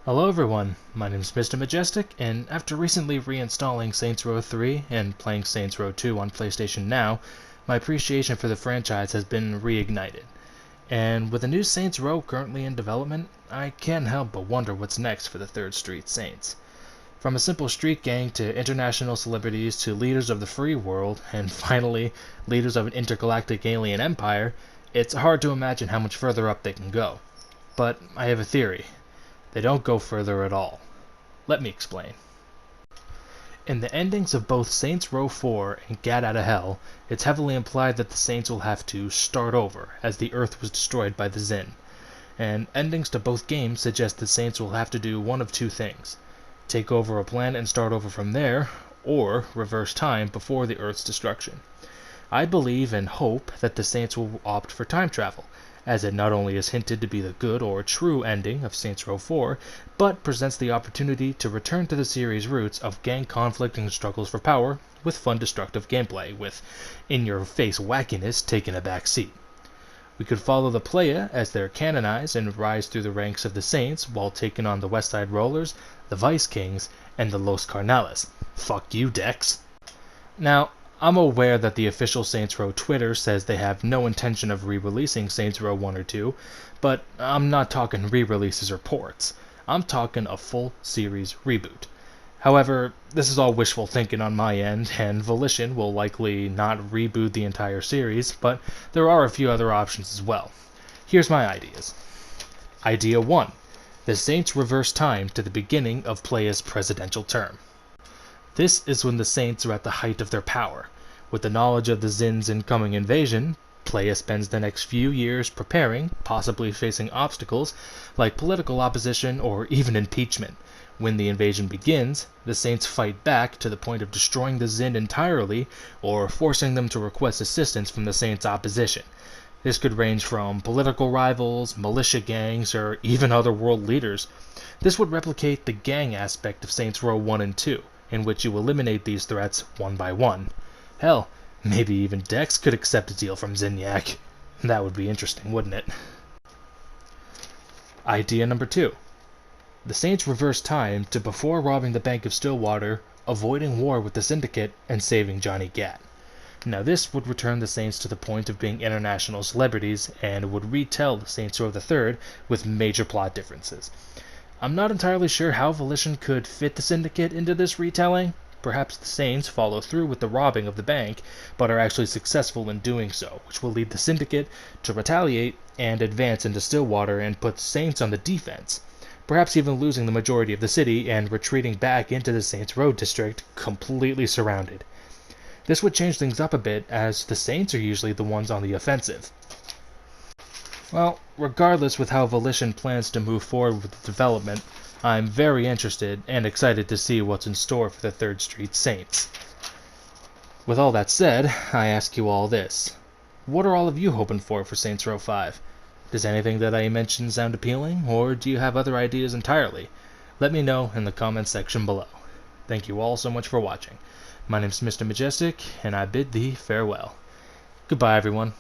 Hello everyone, my name is Mr. Majestic, and after recently reinstalling Saints Row 3 and playing Saints Row 2 on PlayStation Now, my appreciation for the franchise has been reignited. And with the new Saints Row currently in development, I can't help but wonder what's next for the 3rd Street Saints. From a simple street gang to international celebrities to leaders of the free world, and finally, leaders of an intergalactic alien empire, it's hard to imagine how much further up they can go. But I have a theory. They don't go further at all. Let me explain. In the endings of both Saints Row 4 and Gat Outta Hell, it's heavily implied that the Saints will have to start over, as the Earth was destroyed by the Xin. And endings to both games suggest the Saints will have to do one of two things: take over a planet and start over from there, or reverse time before the Earth's destruction. I believe and hope that the Saints will opt for time travel, as it not only is hinted to be the good or true ending of Saints Row 4, but presents the opportunity to return to the series' roots of gang conflict and struggles for power, with fun destructive gameplay, with in-your-face wackiness taking a back seat. We could follow the playa as they're canonized and rise through the ranks of the Saints while taking on the Westside Rollers, the Vice Kings, and the Los Carnales. Fuck you, Dex. Now, I'm aware that the official Saints Row Twitter says they have no intention of re-releasing Saints Row 1 or 2, but I'm not talking re-releases or ports. I'm talking a full series reboot. However, this is all wishful thinking on my end, and Volition will likely not reboot the entire series, but there are a few other options as well. Here's my ideas. Idea 1. The Saints reverse time to the beginning of Playa's presidential term. This is when the Saints are at the height of their power. With the knowledge of the Xin's incoming invasion, Playa spends the next few years preparing, possibly facing obstacles like political opposition or even impeachment. When the invasion begins, the Saints fight back to the point of destroying the Xin entirely or forcing them to request assistance from the Saints' opposition. This could range from political rivals, militia gangs, or even other world leaders. This would replicate the gang aspect of Saints Row 1 and 2, in which you eliminate these threats one by one. Hell, maybe even Dex could accept a deal from Zinyak. That would be interesting, wouldn't it? Idea number 2. The Saints reverse time to before robbing the Bank of Stillwater, avoiding war with the Syndicate, and saving Johnny Gat. Now this would return the Saints to the point of being international celebrities, and would retell the Saints Row the Third with major plot differences. I'm not entirely sure how Volition could fit the Syndicate into this retelling. Perhaps the Saints follow through with the robbing of the bank, but are actually successful in doing so, which will lead the Syndicate to retaliate and advance into Stillwater and put Saints on the defense, perhaps even losing the majority of the city and retreating back into the Saints Row district, completely surrounded. This would change things up a bit, as the Saints are usually the ones on the offensive. Well, regardless with how Volition plans to move forward with the development, I'm very interested and excited to see what's in store for the 3rd Street Saints. With all that said, I ask you all this. What are all of you hoping for Saints Row 5? Does anything that I mentioned sound appealing, or do you have other ideas entirely? Let me know in the comments section below. Thank you all so much for watching. My name's Mr. Majestic, and I bid thee farewell. Goodbye, everyone.